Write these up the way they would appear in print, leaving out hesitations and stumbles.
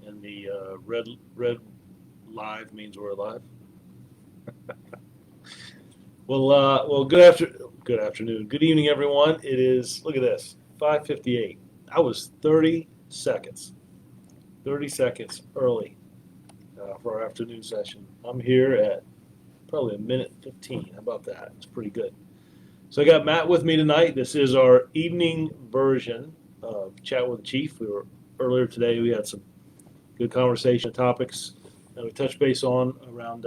And the red live means we're alive. Well, good afternoon, good evening, everyone. It is, look at this, 5:58. I was 30 seconds early for our afternoon session. I'm here at probably a minute 15. How about that? It's pretty good. So I got Matt with me tonight. This is our evening version of Chat with the Chief. Earlier today. We had some good conversation topics that we touched base on around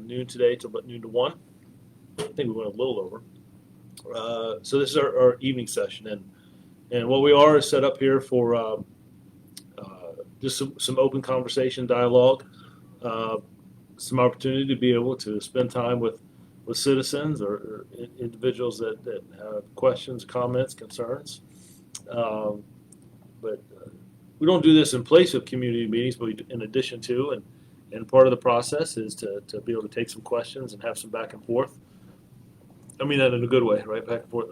noon today till about noon to 1. I think we went a little over. So this is our evening session, and what we are is set up here for just some open conversation, dialogue, some opportunity to be able to spend time with citizens or individuals that have questions, comments, concerns. But we don't do this in place of community meetings, but in addition to, and part of the process is to be able to take some questions and have some back and forth. I mean that in a good way, right? Back and forth.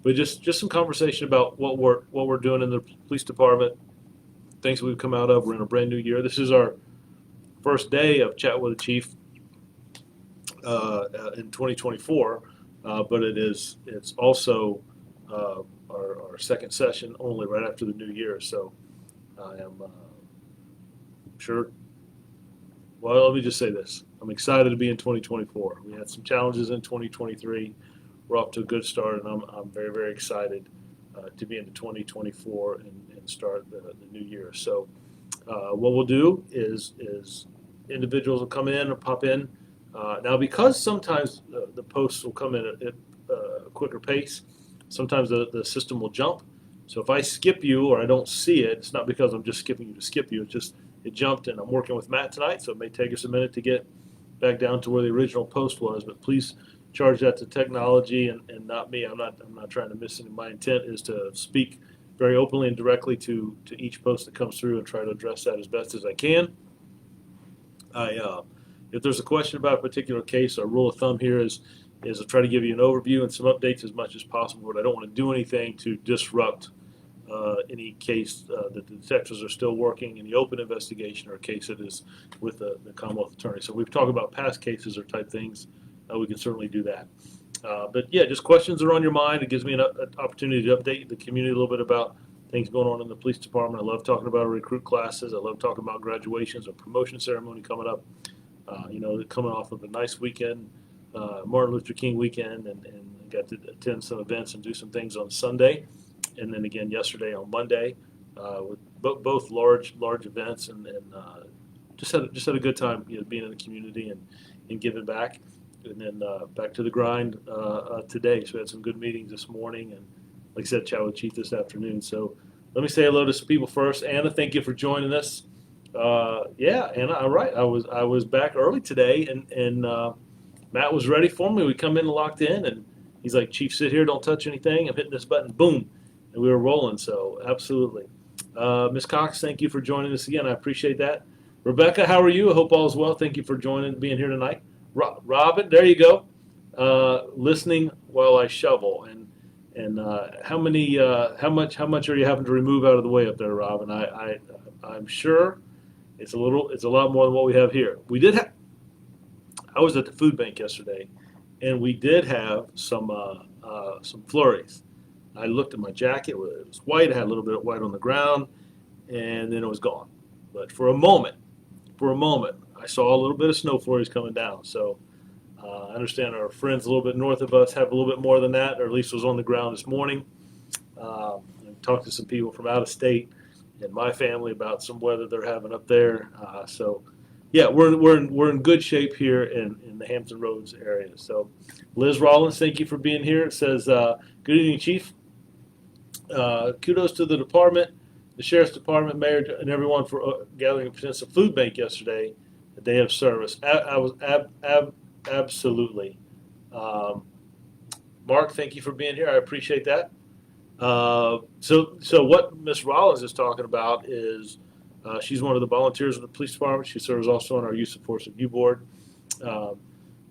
But just some conversation about what we're doing in the police department, things we've come out of. We're in a brand new year. This is our first day of Chat with the Chief in 2024, but it's also our second session only right after the new year. So I am sure. Well, let me just say this. I'm excited to be in 2024. We had some challenges in 2023. We're off to a good start, and I'm very, very excited to be into 2024 and start the new year. So what we'll do is individuals will come in or pop in. Now, because sometimes the posts will come in at a quicker pace, sometimes the system will jump. So if I skip you or I don't see it, it's not because I'm just skipping you to skip you. It's just it jumped, and I'm working with Matt tonight, so it may take us a minute to get back down to where the original post was. But please charge that to technology and not me. I'm not trying to miss any. My intent is to speak very openly and directly to each post that comes through and try to address that as best as I can. If there's a question about a particular case, our rule of thumb here is to try to give you an overview and some updates as much as possible, but I don't want to do anything to disrupt any case that the detectives are still working in the open investigation or a case that is with the Commonwealth Attorney. So we've talked about past cases or type things. We can certainly do that. But yeah, just questions are on your mind. It gives me an opportunity to update the community a little bit about things going on in the police department. I love talking about our recruit classes. I love talking about graduations or promotion ceremony coming up. Coming off of a nice weekend, Martin Luther King weekend, and got to attend some events and do some things on Sunday. And then again yesterday on Monday with both large events, and just had a good time, being in the community and giving back, and then back to the grind today. So we had some good meetings this morning, and like I said, chat with Chief this afternoon. So let me say hello to some people first. Anna, thank you for joining us. Yeah, Anna, all right. I was back early today, and Matt was ready for me. We come in and locked in, and he's like, "Chief, sit here, don't touch anything. I'm hitting this button, boom." And we were rolling, so absolutely. Ms. Cox, thank you for joining us again. I appreciate that. Rebecca, how are you? I hope all is well. Thank you for being here tonight. Robin, there you go. Listening while I shovel. And how much are you having to remove out of the way up there, Robin? I'm sure it's a lot more than what we have here. I was at the food bank yesterday, and we did have some flurries. I looked at my jacket; it was white. It had a little bit of white on the ground, and then it was gone. But for a moment, I saw a little bit of snow flurries coming down. So I understand our friends a little bit north of us have a little bit more than that, or at least was on the ground this morning. Talked to some people from out of state and my family about some weather they're having up there. So yeah, we're in good shape here in the Hampton Roads area. So Liz Rollins, thank you for being here. It says, "Good evening, Chief. Kudos to the department, the Sheriff's Department, Mayor, and everyone for gathering a Peninsula Food Bank yesterday, a day of service." I was absolutely. Mark, thank you for being here. I appreciate that. So what Miss Rollins is talking about is she's one of the volunteers of the police department. She serves also on our Youth Support Review Board.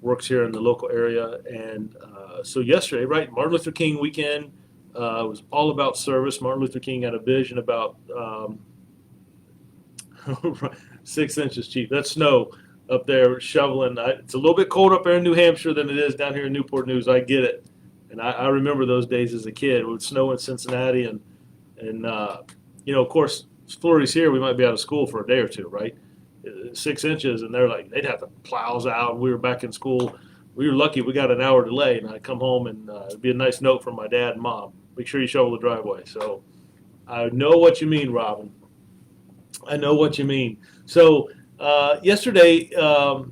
Works here in the local area, and so yesterday, right, Martin Luther King weekend was all about service. Martin Luther King had a vision about 6 inches, chief. That's snow up there shoveling. It's a little bit cold up there in New Hampshire than it is down here in Newport News. I get it, and I remember those days as a kid. It would snow in Cincinnati, and of course, flurries here. We might be out of school for a day or two, right? 6 inches, and they're like they'd have the plows out. We were back in school. We were lucky we got an hour delay, and I'd come home and it'd be a nice note from my dad and mom. Make sure you shovel the driveway. So I know what you mean, Robin. I know what you mean. So yesterday, oh,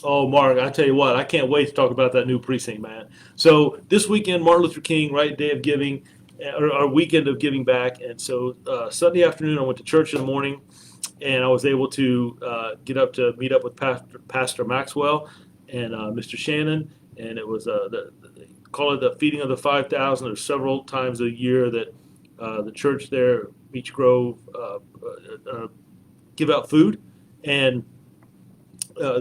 Mark, I tell you what, I can't wait to talk about that new precinct, man. So this weekend, Martin Luther King, right, day of giving, or our weekend of giving back. And so Sunday afternoon, I went to church in the morning, and I was able to get up to meet up with Pastor Maxwell and Mr. Shannon, and it was they call it the feeding of the 5,000. There's several times a year that the church there, Beech Grove, give out food, and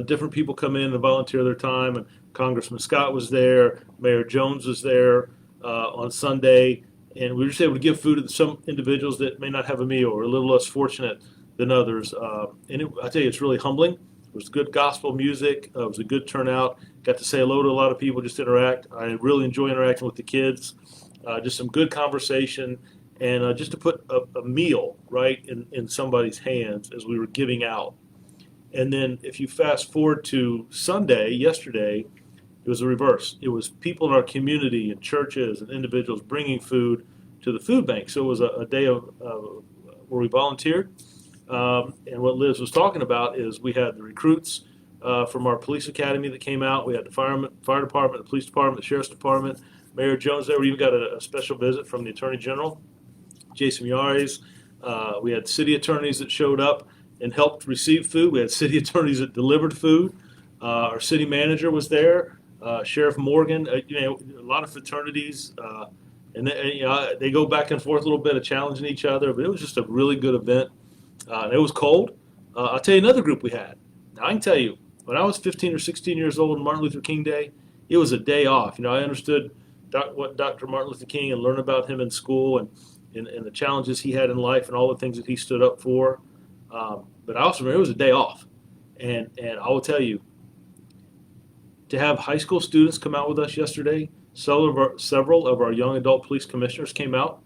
different people come in and volunteer their time. And Congressman Scott was there, Mayor Jones was there on Sunday, and we were just able to give food to some individuals that may not have a meal or a little less fortunate than others. I tell you, it's really humbling. It was good gospel music. It was a good turnout. Got to say hello to a lot of people, just interact. I really enjoy interacting with the kids. Just some good conversation, and just to put a meal right in somebody's hands as we were giving out. And then if you fast forward to Sunday, yesterday, it was the reverse. It was people in our community and churches and individuals bringing food to the food bank. So it was a day of where we volunteered. And what Liz was talking about is we had the recruits from our police academy that came out. We had the fire department, the police department, the sheriff's department, Mayor Jones there. We even got a special visit from the Attorney General, Jason Yares. We had city attorneys that showed up and helped receive food. We had city attorneys that delivered food. Our city manager was there, Sheriff Morgan. A lot of fraternities, and they go back and forth a little bit of challenging each other. But it was just a really good event. And it was cold. I'll tell you another group we had. Now I can tell you, when I was 15 or 16 years old on Martin Luther King Day, it was a day off. I understood what Dr. Martin Luther King and learned about him in school and the challenges he had in life and all the things that he stood up for. But I also remember it was a day off. And I will tell you, to have high school students come out with us yesterday, several of our young adult police commissioners came out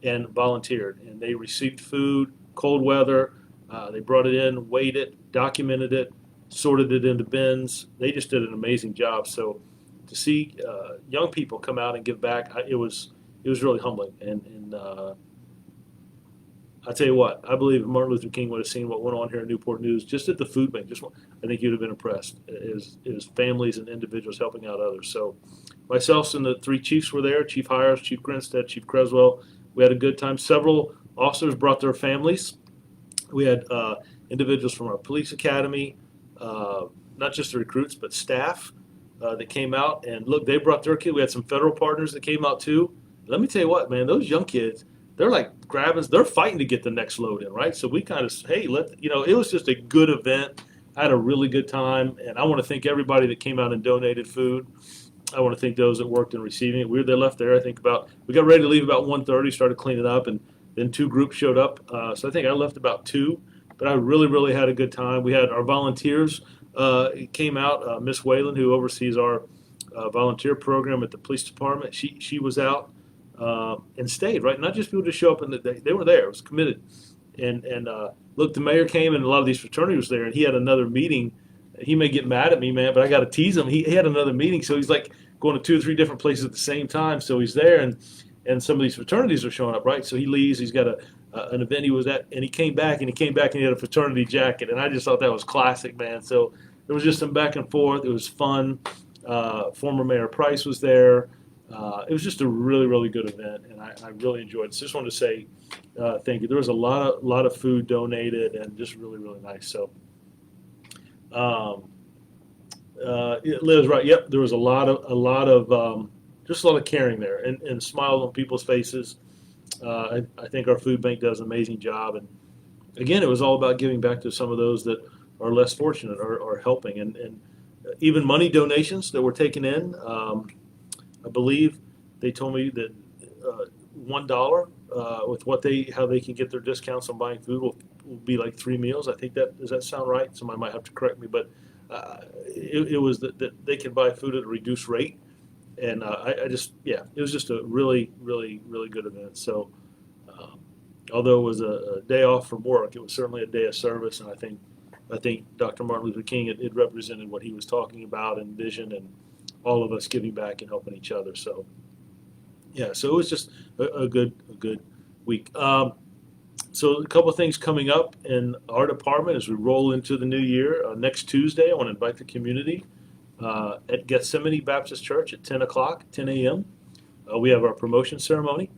and volunteered. And they received food, cold weather. They brought it in, weighed it, documented it, sorted it into bins. They just did an amazing job. So to see young people come out and give back, it was really humbling. And I tell you what, I believe if Martin Luther King would have seen what went on here in Newport News, just at the food bank, I think you'd have been impressed. Is families and individuals helping out others. So myself and the three chiefs were there: Chief Hires, Chief Grinstead, Chief Creswell. We had a good time. Several officers brought their families. We had individuals from our police academy, not just the recruits, but staff that came out. And look, they brought their kids. We had some federal partners that came out too. Let me tell you what, man, those young kids, they're like they're fighting to get the next load in, right? So we kind of, hey, it was just a good event. I had a really good time, and I want to thank everybody that came out and donated food. I want to thank those that worked in receiving it. They left there, I think we got ready to leave about 1:30, started cleaning up, and then two groups showed up. So I think I left about 2, but I really, really had a good time. We had our volunteers came out. Miss Whalen, who oversees our volunteer program at the police department, she was out and stayed, right? Not just people to show up, and they were there. It was committed. And look, the mayor came, and a lot of these fraternities was there, and he had another meeting. He may get mad at me, man, but I got to tease him. He had another meeting, so he's like going to 2 or 3 different places at the same time. So he's there, and some of these fraternities are showing up, right? So he leaves. He's got an event he was at, and he came back, and he had a fraternity jacket, and I just thought that was classic, man. So there was just some back and forth. It was fun. Former Mayor Price was there. It was just a really, really good event, and I really enjoyed it. So just wanted to say thank you. There was a lot of food donated, and just really, really nice. So, Liz, right? Yep, there was a lot of caring there, and smiles on people's faces. I think our food bank does an amazing job, and again, it was all about giving back to some of those that are less fortunate or helping, and even money donations that were taken in. I believe they told me that $1 with how they can get their discounts on buying food will be like 3 meals. I think does that sound right? Somebody might have to correct me, but it was that they can buy food at a reduced rate, and it was just a really really really good event. So um, although it was a day off from work, it was certainly a day of service, and I think Dr. Martin Luther King it represented what he was talking about and vision and all of us giving back and helping each other. So yeah, so it was just a good week. So a couple of things coming up in our department as we roll into the new year. Next Tuesday, I want to invite the community at Gethsemane Baptist Church at 10 o'clock, 10 a.m. We have our promotion ceremony.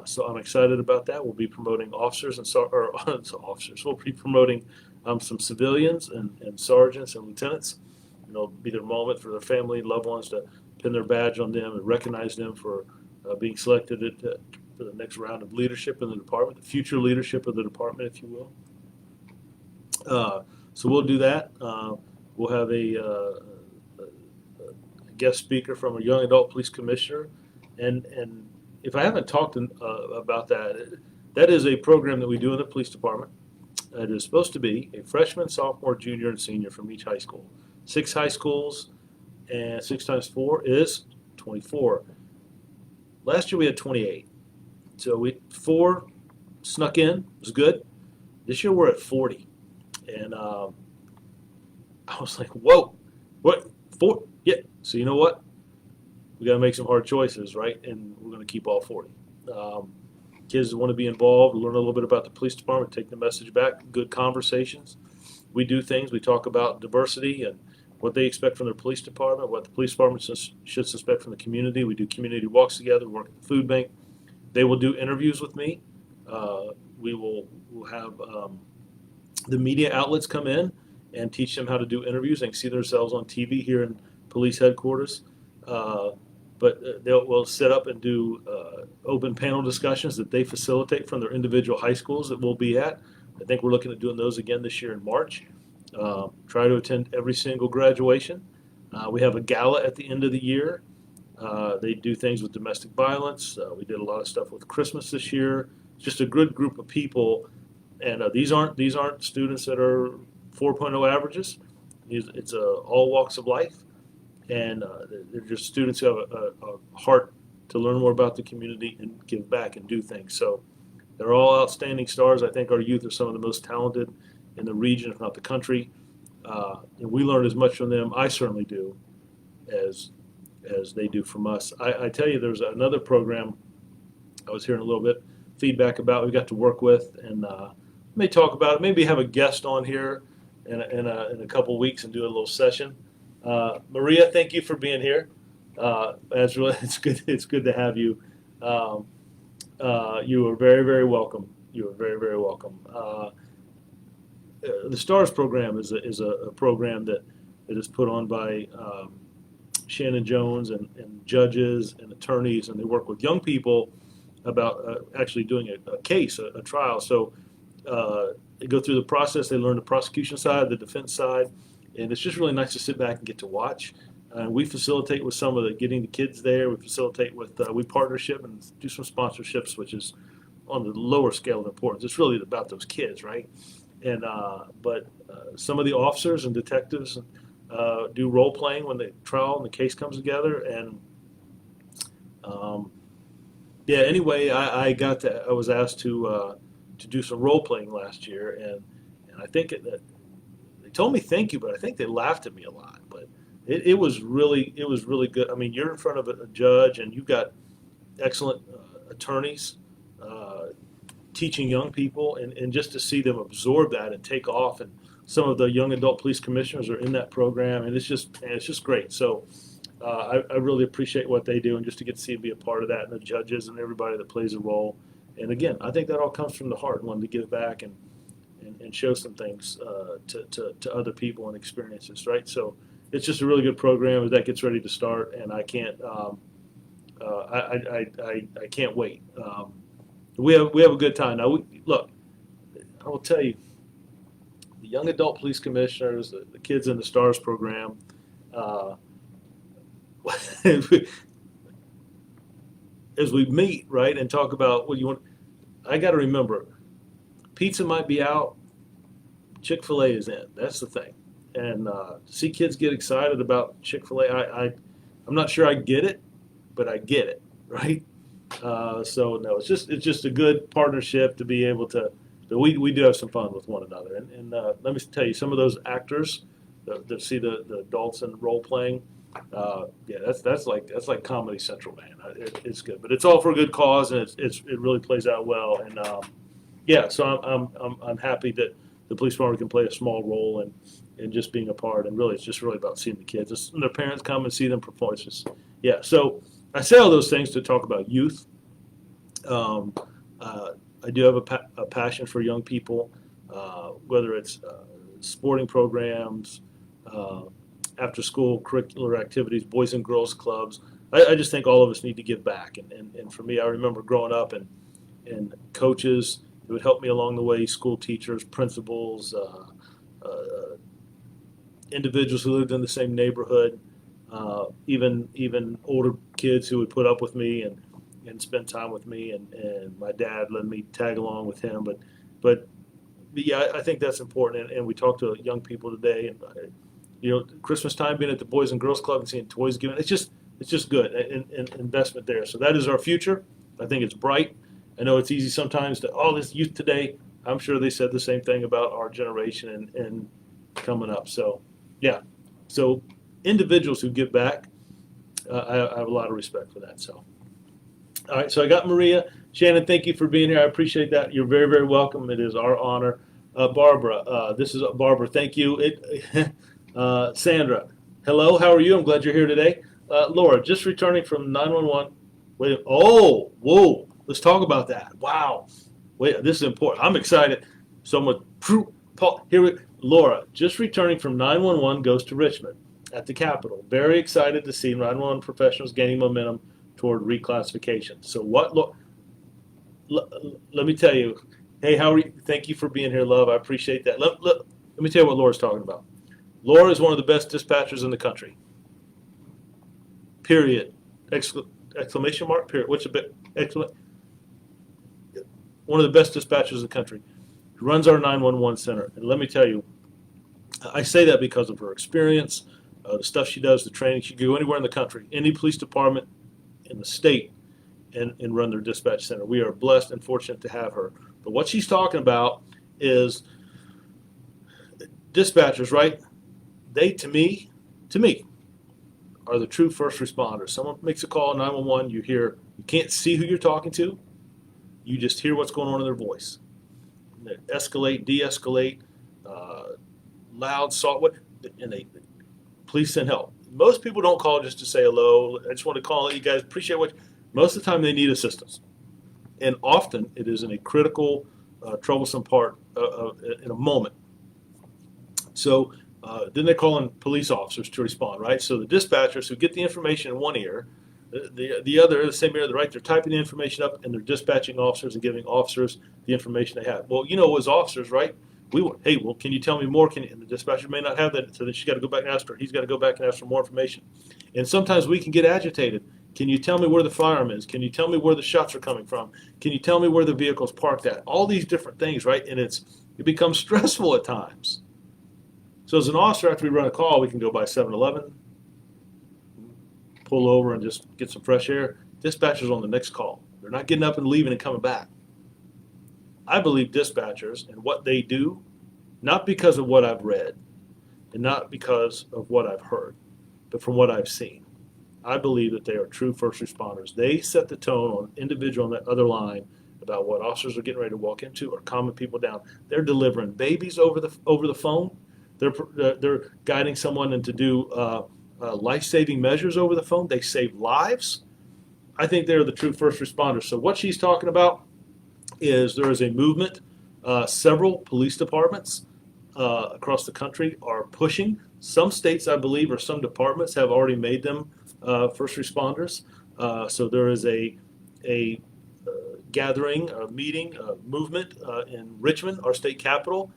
So I'm excited about that. We'll be promoting officers officers. We'll be promoting some civilians and sergeants and lieutenants. It'll be their moment for their family and loved ones to pin their badge on them and recognize them for being selected for the next round of leadership in the department, the future leadership of the department, if you will. So we'll do that. We'll have a guest speaker from a young adult police commissioner, and if I haven't talked about that, that is a program that we do in the police department. It is supposed to be a freshman, sophomore, junior, and senior from each high school. 6 high schools, and 6 times 4 is 24. Last year we had 28. So 4 snuck in, was good. This year we're at 40. And I was like, whoa, what, 4? Yeah, so you know what? We got to make some hard choices, right? And we're going to keep all 40. Kids want to be involved, learn a little bit about the police department, take the message back, good conversations. We do things, we talk about diversity and what they expect from their police department, what the police department should suspect from the community. We do community walks together, work at the food bank. They will do interviews with me. We'll have the media outlets come in and teach them how to do interviews. They can see themselves on TV here in police headquarters. But we'll set up and do open panel discussions that they facilitate from their individual high schools that we'll be at. I think we're looking at doing those again this year in March. Try to attend every single graduation. We have a gala at the end of the year. They do things with domestic violence. We did a lot of stuff with Christmas this year. It's just a good group of people, and these aren't students that are 4.0 averages. It's all walks of life, and they're just students who have a heart to learn more about the community and give back and do things. So they're all outstanding stars. I think our youth are some of the most talented in the region, if not the country. And we learn as much from them, I certainly do, as they do from us. I tell you, there's another program I was hearing a little bit feedback about we got to work with, and may talk about it, maybe have a guest on here in a couple weeks and do a little session. Maria, thank you for being here. It's good to have you. You are very, very welcome. You are very, very welcome. The STARS program is a program that is put on by Shannon Jones and judges and attorneys, and they work with young people about actually doing a case, a trial. So they go through the process. They learn the prosecution side, the defense side, and it's just really nice to sit back and get to watch. We facilitate with some of getting the kids there. We facilitate with we partnership and do some sponsorships, which is on the lower scale of importance. It's really about those kids, right? And but some of the officers and detectives do role playing when the trial and the case comes together. And anyway, I was asked to do some role playing last year, and I think that they told me thank you, but I think they laughed at me a lot. But it was really good. I mean, you're in front of a judge, and you've got excellent attorneys teaching young people, and just to see them absorb that and take off. And some of the young adult police commissioners are in that program, and it's just great. So I really appreciate what they do, and just to get to see and be a part of that, and the judges and everybody that plays a role. And again, I think that all comes from the heart, wanting to give back and show some things to other people and experiences, right? So it's just a really good program as that gets ready to start, and I can't I can't wait. We have a good time now. Look, I will tell you, the young adult police commissioners, the kids in the STARS program. as we meet, right, and talk about what you want, I got to remember, pizza might be out, Chick-fil-A is in. That's the thing. And to see kids get excited about Chick-fil-A, I'm not sure I get it, but I get it, right? So no, it's just a good partnership to be able to. But we do have some fun with one another, and let me tell you, some of those actors that see the adults in role playing, yeah, that's like Comedy Central, man. It's good, but it's all for a good cause, and it really plays out well. And yeah, so I'm happy that the police department can play a small role in just being a part, and really it's just really about seeing the kids. It's, when their parents come and see them perform, it's just yeah. So I say all those things to talk about youth. Um, I do have a passion for young people, whether it's sporting programs, uh, after school curricular activities, boys and girls clubs. I just think all of us need to give back. And for me, I remember growing up and coaches who would help me along the way, school teachers, principals, uh, individuals who lived in the same neighborhood, even older kids who would put up with me and spend time with me, and my dad let me tag along with him. But yeah, I think that's important. And we talk to young people today, and Christmas time being at the Boys and Girls Club and seeing toys given, it's just good and investment there. So that is our future. I think it's bright. I know it's easy sometimes to this youth today. I'm sure they said the same thing about our generation and coming up. So yeah, so individuals who give back, I have a lot of respect for that. So. All right, so I got Maria. Shannon, thank you for being here. I appreciate that. You're very, very welcome. It is our honor. Barbara, this is Barbara. Thank you. Sandra, hello. How are you? I'm glad you're here today. Laura, just returning from 911. Wait. Oh, whoa. Let's talk about that. Wow. Wait, this is important. I'm excited. Someone, Paul, Laura, just returning from 911 goes to Richmond at the Capitol. Very excited to see 911 professionals gaining momentum toward reclassification. So let me tell you, hey, how are you? Thank you for being here, love. I appreciate that. Let me tell you what Laura's talking about. Laura is one of the best dispatchers in the country. Period. Exclamation mark, period. What's a bit, one of the best dispatchers in the country. She runs our 911 center. And let me tell you, I say that because of her experience, the stuff she does, the training. She can go anywhere in the country, any police department in the state, and run their dispatch center. We are blessed and fortunate to have her. But what she's talking about is dispatchers, right? They, to me, are the true first responders. Someone makes a call 911, you can't see who you're talking to. You just hear what's going on in their voice. They escalate, de-escalate, loud, soft, and they please send help. Most people don't call just to say hello. I just want to call you guys. Appreciate what. Most of the time, they need assistance, and often it is in a critical, troublesome part in a moment. So then they call in police officers to respond. Right. So the dispatchers who get the information in one ear, the same ear, right? They're typing the information up, and they're dispatching officers and giving officers the information they have. Well, as officers, right? Hey, well, can you tell me more? And the dispatcher may not have that, so then she's got to go back and ask her. He's got to go back and ask for more information. And sometimes we can get agitated. Can you tell me where the firearm is? Can you tell me where the shots are coming from? Can you tell me where the vehicle's parked at? All these different things, right? And it becomes stressful at times. So as an officer, after we run a call, we can go by 7-Eleven, pull over and just get some fresh air. Dispatcher's on the next call. They're not getting up and leaving and coming back. I believe dispatchers and what they do, not because of what I've read and not because of what I've heard, but from what I've seen. I believe that they are true first responders. They set the tone on individual on that other line about what officers are getting ready to walk into or calming people down. They're delivering babies over the phone. They're guiding someone into do life-saving measures over the phone. They save lives. I think they're the true first responders. So what she's talking about is there is a movement. Several police departments across the country are pushing. Some states, I believe, or some departments have already made them first responders. So there is a gathering, a meeting, a movement in Richmond, our state capital,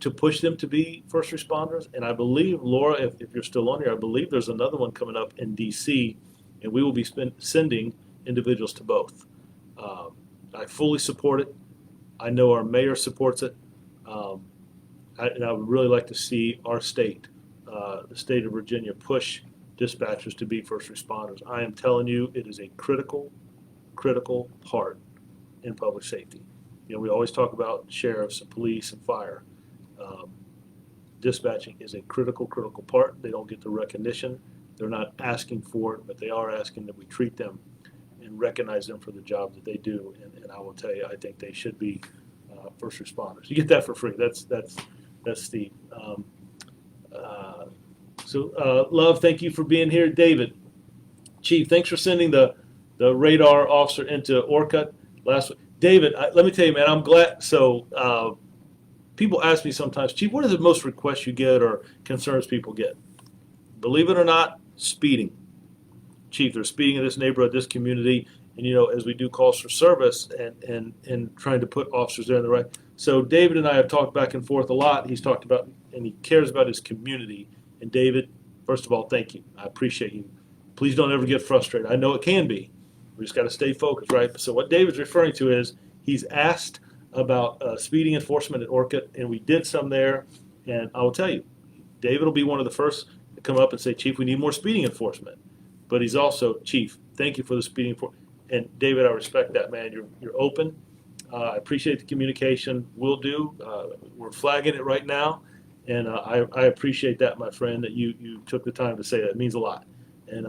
to push them to be first responders. And I believe, Laura, if you're still on here, I believe there's another one coming up in D.C., and we will be sending individuals to both. I fully support it. I know our mayor supports it. And I would really like to see our state, the state of Virginia, push dispatchers to be first responders. I am telling you, it is a critical part in public safety. You know, we always talk about sheriffs and police and fire. Dispatching is a critical part. They don't get the recognition. They're not asking for it, but they are asking that we treat them and recognize them for the job that they do. And I will tell you, I think they should be first responders. You get that for free. That's Steve. Love, thank you for being here. David, Chief, thanks for sending the radar officer into Orcutt last week. David, let me tell you, man, I'm glad. So people ask me sometimes, Chief, what is the most requests you get or concerns people get? Believe it or not, speeding. Chief, they're speeding in this neighborhood, this community, and you know, as we do calls for service and trying to put officers there in the right. So David and I have talked back and forth a lot. He's talked about, and he cares about his community. And David, first of all, thank you. I appreciate you. Please don't ever get frustrated. I know it can be. We just got to stay focused, right? So what David's referring to is he's asked about speeding enforcement at Orcutt, and we did some there. And I will tell you, David will be one of the first to come up and say, Chief, we need more speeding enforcement. But he's also, Chief, thank you for the speeding enforcement. And David, I respect that, man. You're open. I appreciate the communication. We'll do. We're flagging it right now. And I appreciate that, my friend, that you took the time to say that. It means a lot. And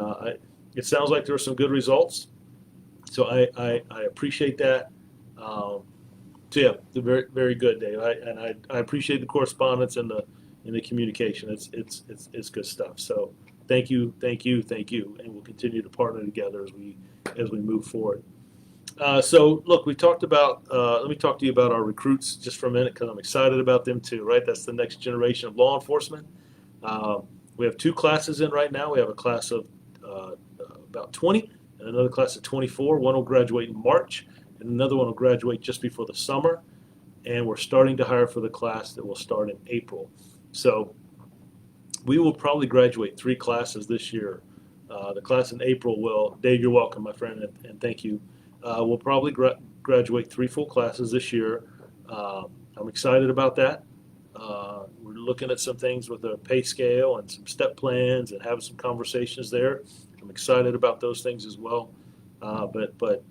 it sounds like there were some good results. So I appreciate that. So yeah, very, very good, Dave. I appreciate the correspondence and the communication. It's good stuff. So thank you, and we'll continue to partner together as we move forward. So look, we talked about. Let me talk to you about our recruits just for a minute because I'm excited about them too. Right, that's the next generation of law enforcement. We have 2 classes in right now. We have a class of about 20 and another class of 24. One will graduate in March, and another one will graduate just before the summer. And we're starting to hire for the class that will start in April. So we will probably graduate 3 classes this year. The class in April will. Dave, you're welcome, my friend, and thank you. We'll probably graduate 3 full classes this year. I'm excited about that. We're looking at some things with a pay scale and some step plans and having some conversations there. I'm excited about those things as well. But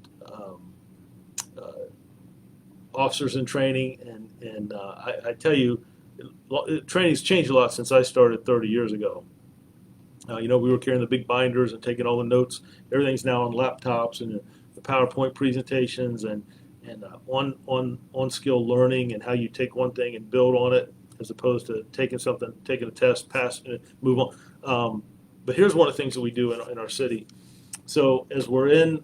officers in training, and I tell you, training's changed a lot since I started 30 years ago. You know, we were carrying the big binders and taking all the notes. Everything's now on laptops and the PowerPoint presentations and on-skill learning and how you take one thing and build on it as opposed to taking a test, pass, and move on. But here's one of the things that we do in our city. So as we're in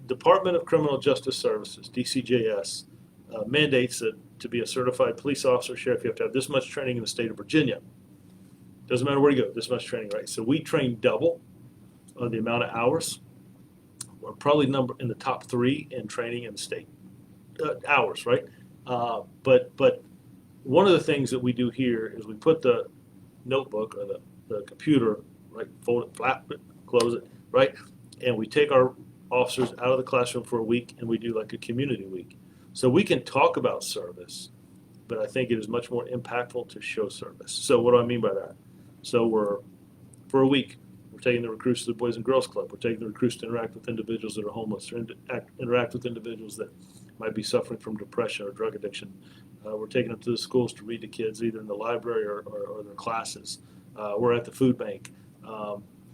Department of Criminal Justice Services, DCJS, mandates that to be a certified police officer, sheriff, you have to have this much training in the state of Virginia. Doesn't matter where you go, this much training, right? So we train double on the amount of hours. We're probably in the top 3 in training in the state hours, right? But one of the things that we do here is we put the notebook or the computer, right, fold it, flap it, close it, right? And we take our officers out of the classroom for a week and we do like a community week. So we can talk about service, but I think it is much more impactful to show service. So what do I mean by that? So for a week, we're taking the recruits to the Boys and Girls Club. We're taking the recruits to interact with individuals that are homeless or interact with individuals that might be suffering from depression or drug addiction. We're taking them to the schools to read to kids either in the library or their classes. We're at the food bank.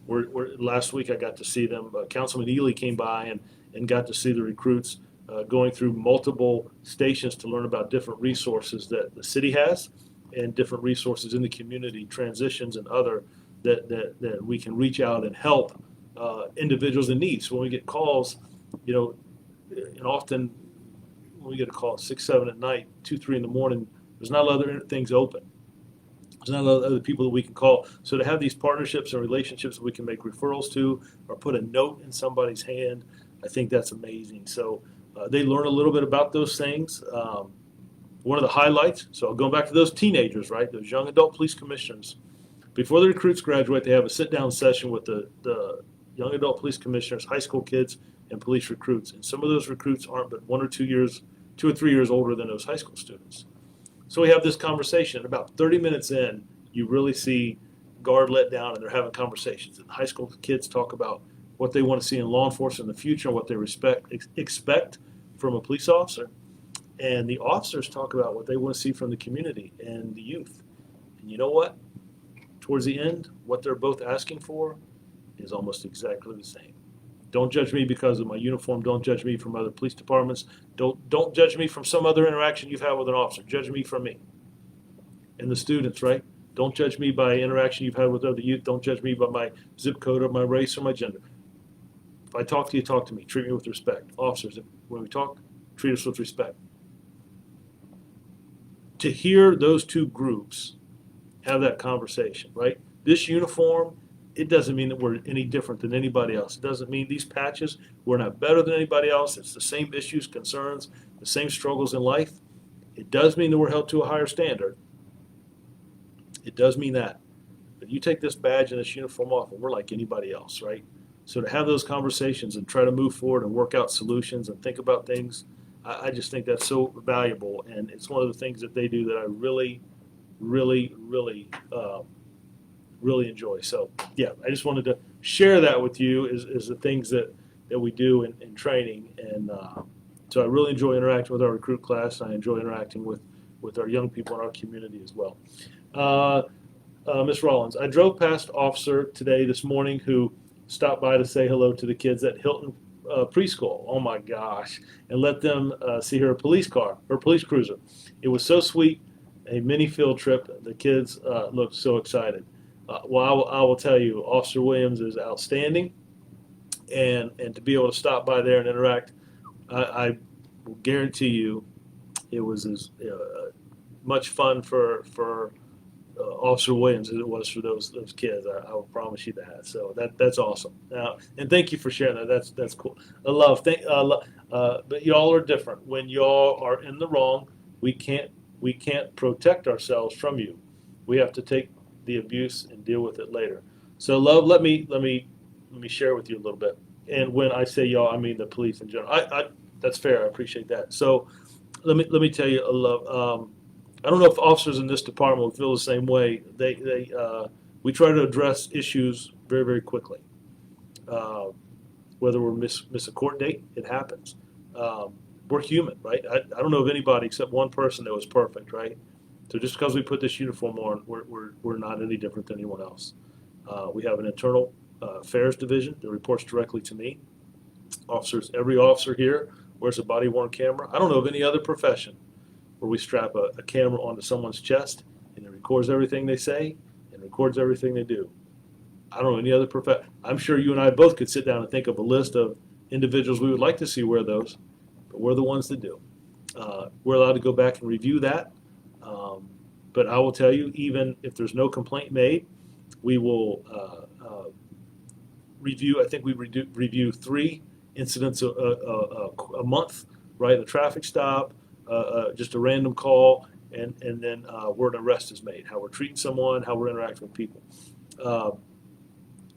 Last week I got to see them. Councilman Ely came by and got to see the recruits going through multiple stations to learn about different resources that the city has and different resources in the community, transitions and other that we can reach out and help individuals in need. So when we get calls, you know, and often when we get a call at 6, 7 at night, 2, 3 in the morning, there's not a lot of other things open. There's not a lot of other people that we can call. So to have these partnerships and relationships that we can make referrals to or put a note in somebody's hand, I think that's amazing. So they learn a little bit about those things. One of the highlights, so going back to those teenagers, right, those young adult police commissioners, before the recruits graduate, they have a sit-down session with the young adult police commissioners, high school kids, and police recruits. And some of those recruits aren't but 1 or 2 years, 2 or 3 years older than those high school students. So we have this conversation. About 30 minutes in, you really see guard let down, and they're having conversations. And high school kids talk about what they want to see in law enforcement in the future and what they expect from a police officer. And the officers talk about what they want to see from the community and the youth. And you know what? Towards the end, what they're both asking for is almost exactly the same. Don't judge me because of my uniform. Don't judge me from other police departments. Don't judge me from some other interaction you've had with an officer. Judge me from me. And the students, right? Don't judge me by interaction you've had with other youth. Don't judge me by my zip code or my race or my gender. If I talk to you, talk to me. Treat me with respect. Officers, when we talk, treat us with respect. To hear those two groups have that conversation, right? This uniform, it doesn't mean that we're any different than anybody else. It doesn't mean these patches, we're not better than anybody else. It's the same issues, concerns, the same struggles in life. It does mean that we're held to a higher standard. It does mean that. But you take this badge and this uniform off, and we're like anybody else, right? So to have those conversations and try to move forward and work out solutions and think about things, I just think that's so valuable. And it's one of the things that they do that I really, really, really, really enjoy. So, yeah, I just wanted to share that with you is the things that we do in training. And so I really enjoy interacting with our recruit class. And I enjoy interacting with our young people in our community as well. Ms. Rollins, I drove past an officer today, this morning, who stopped by to say hello to the kids at Hilton preschool. Oh my gosh. And let them see her police car, her police cruiser. It was so sweet, a mini field trip. The kids looked so excited. Well, I will tell you, Officer Williams is outstanding. And to be able to stop by there and interact, I will guarantee you it was as much fun for Officer Williams as it was for those kids. I will promise you that. So that's awesome. And thank you for sharing that. That's cool. I love. But y'all are different. When y'all are in the wrong, we can't protect ourselves from you. We have to take the abuse and deal with it later. So love. Let me share with you a little bit. And when I say y'all, I mean the police in general. That's fair. I appreciate that. So let me tell you, love. I don't know if officers in this department will feel the same way. We try to address issues very, very quickly. Whether we miss a court date, it happens. We're human, right? I don't know of anybody except one person that was perfect, right? So just because we put this uniform on, we're not any different than anyone else. We have an internal affairs division that reports directly to me. Every officer here wears a body-worn camera. I don't know of any other profession where we strap a camera onto someone's chest and it records everything they say and records everything they do. I don't know any other profession. I'm sure you and I both could sit down and think of a list of individuals we would like to see wear those, but we're the ones that do. We're allowed to go back and review that. But I will tell you, even if there's no complaint made, we will review. I think we review 3 incidents a month, right? A traffic stop, just a random call, and then where an arrest is made, how we're treating someone, how we're interacting with people.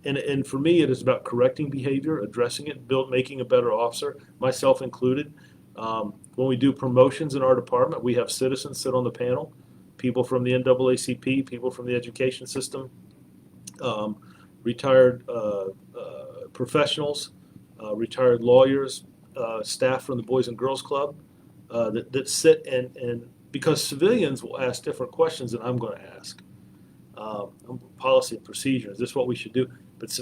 And for me, it is about correcting behavior, addressing it, making a better officer, myself included. When we do promotions in our department, we have citizens sit on the panel, people from the NAACP, people from the education system, retired professionals, retired lawyers, staff from the Boys and Girls Club, that sit and because civilians will ask different questions than I'm going to ask. Policy and procedure, is this what we should do? But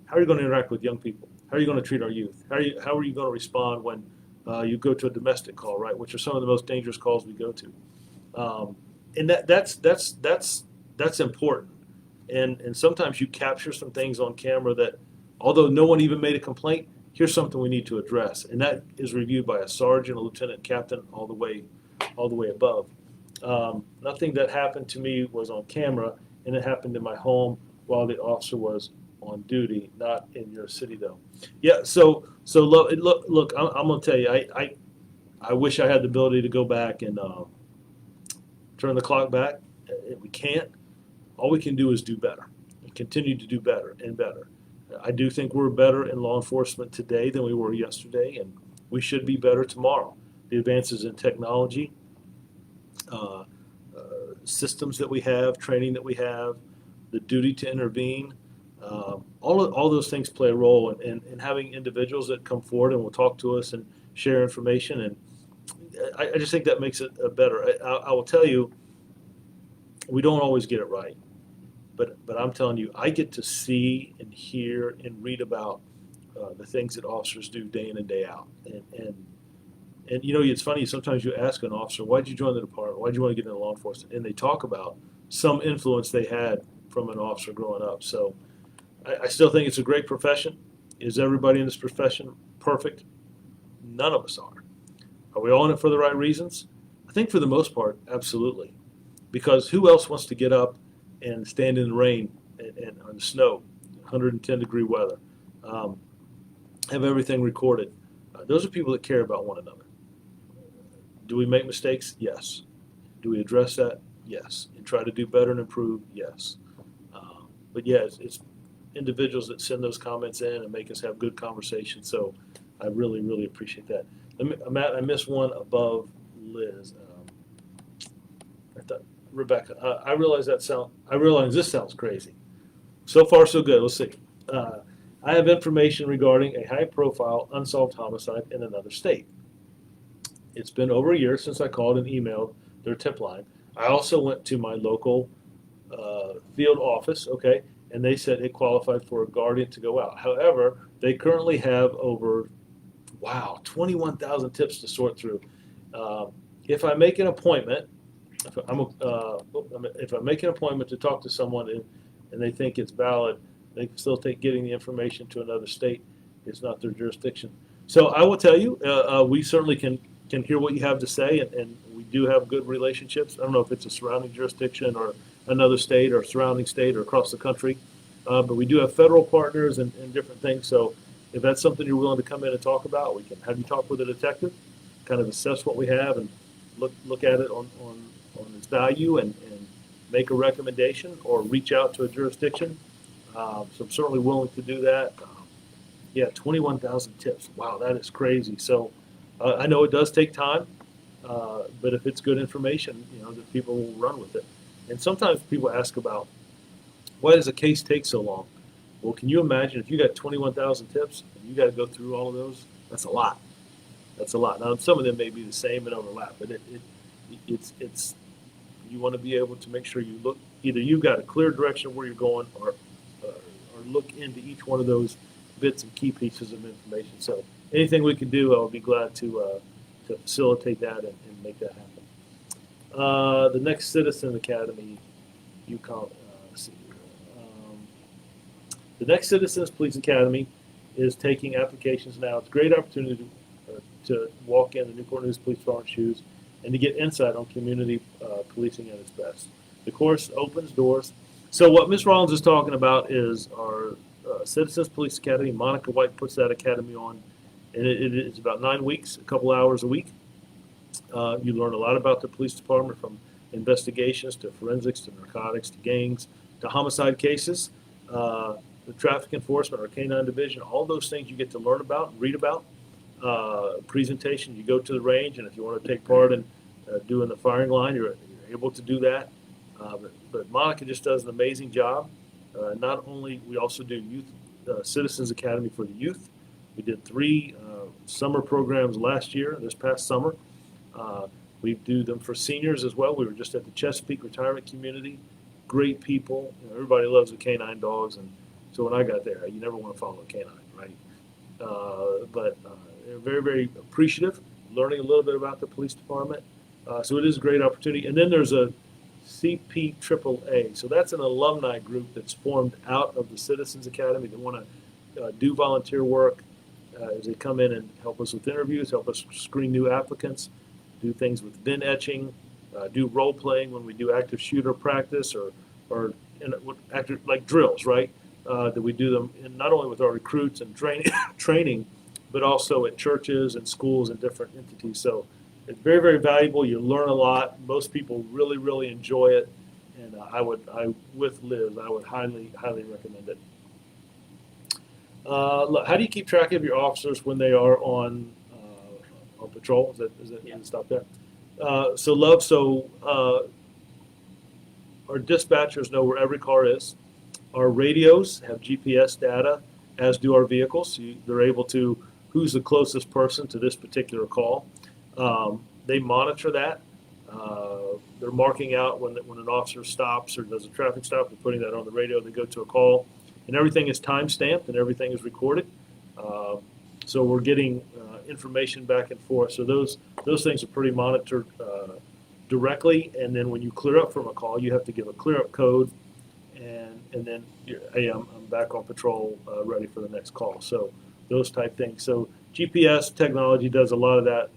how are you going to interact with young people? How are you going to treat our youth? How are you going to respond when you go to a domestic call, right? Which are some of the most dangerous calls we go to. And that's important. And sometimes you capture some things on camera that, although no one even made a complaint, here's something we need to address, and that is reviewed by a sergeant, a lieutenant, captain, all the way above. Nothing that happened to me was on camera, and it happened in my home while the officer was on duty, not in your city though. Yeah. So look. I'm gonna tell you, I wish I had the ability to go back and turn the clock back. We can't. All we can do is do better and continue to do better and better. I do think we're better in law enforcement today than we were yesterday, and we should be better tomorrow. The advances in technology, uh, systems that we have, training that we have, the duty to intervene, all those things play a role in having individuals that come forward and will talk to us and share information. And I just think that makes it better. I will tell you, we don't always get it right. But I'm telling you, I get to see and hear and read about the things that officers do day in and day out. And you know, it's funny, sometimes you ask an officer, why'd you join the department? Why'd you want to get into law enforcement? And they talk about some influence they had from an officer growing up. So I still think it's a great profession. Is everybody in this profession perfect? None of us are. Are we all in it for the right reasons? I think for the most part, absolutely. Because who else wants to get up and stand in the rain and on the snow, 110-degree weather, have everything recorded? Those are people that care about one another. Do we make mistakes? Yes. Do we address that? Yes. And try to do better and improve? Yes. But yeah, it's individuals that send those comments in and make us have good conversations. So I really, really appreciate that. Matt, I missed one above Liz. I thought Rebecca. I realize this sounds crazy. So far, so good. Let's see. I have information regarding a high-profile unsolved homicide in another state. It's been over a year since I called and emailed their tip line. I also went to my local field office, okay, and they said it qualified for a guardian to go out. However, they currently have over, 21,000 tips to sort through. If I make an appointment, if I make an appointment to talk to someone and they think it's valid, they can still take getting the information to another state. It's not their jurisdiction. So I will tell you, we certainly can hear what you have to say, and we do have good relationships. I don't know if it's a surrounding jurisdiction or another state or surrounding state or across the country, but we do have federal partners and different things. So if that's something you're willing to come in and talk about, we can have you talk with a detective, kind of assess what we have and look at it on its value and make a recommendation or reach out to a jurisdiction. So I'm certainly willing to do that. Yeah, 21,000 tips. Wow, that is crazy. So I know it does take time, but if it's good information, that people will run with it. And sometimes people ask about, why does a case take so long? Well, can you imagine if you got 21,000 tips and you got to go through all of those? That's a lot. That's a lot. Now, some of them may be the same and overlap, but it's you want to be able to make sure you look, either you've got a clear direction of where you're going or look into each one of those bits and key pieces of information. So anything we can do, I'll be glad to facilitate that and make that happen. The next Citizen Academy, let's see here. The next Citizens Police Academy is taking applications now. It's a great opportunity to walk in the Newport News Police Department shoes and to get insight on community policing at its best. The course opens doors. So what Ms. Rollins is talking about is our Citizens Police Academy. Monica White puts that academy on, and it is about 9 weeks, a couple hours a week. You learn a lot about the police department, from investigations to forensics to narcotics to gangs to homicide cases, the traffic enforcement, our K-9 division, all those things you get to learn about and read about. Presentation, you go to the range, and if you want to take part in doing the firing line, you're able to do that. But Monica just does an amazing job. Not only, we also do youth Citizens Academy for the youth. We did 3 summer programs last year, this past summer. We do them for seniors as well. We were just at the Chesapeake Retirement Community. Great people. Everybody loves the K-9 dogs, and so when I got there, you never want to follow a K-9, right? But they're very, very appreciative, learning a little bit about the police department. So it is a great opportunity. And then there's a CPAAA. So that's an alumni group that's formed out of the Citizens Academy. They want to do volunteer work as they come in and help us with interviews, help us screen new applicants, do things with VIN etching, do role playing when we do active shooter practice or active, like drills, right? That we do them not only with our recruits and training, but also at churches and schools and different entities. So it's very, very valuable. You learn a lot. Most people really, really enjoy it. And with Liz, I would highly, highly recommend it. How do you keep track of your officers when they are on patrol? Yeah. Stop there? So love. Our dispatchers know where every car is. Our radios have GPS data, as do our vehicles. They're able to who's the closest person to this particular call. They monitor that. They're marking out when an officer stops or does a traffic stop. They're putting that on the radio. They go to a call, and everything is time stamped and everything is recorded. Uh, so we're getting information back and forth. So those things are pretty monitored directly. And then when you clear up from a call, you have to give a clear up code, and then hey, I'm back on patrol, ready for the next call. So those type things. So GPS technology does a lot of that.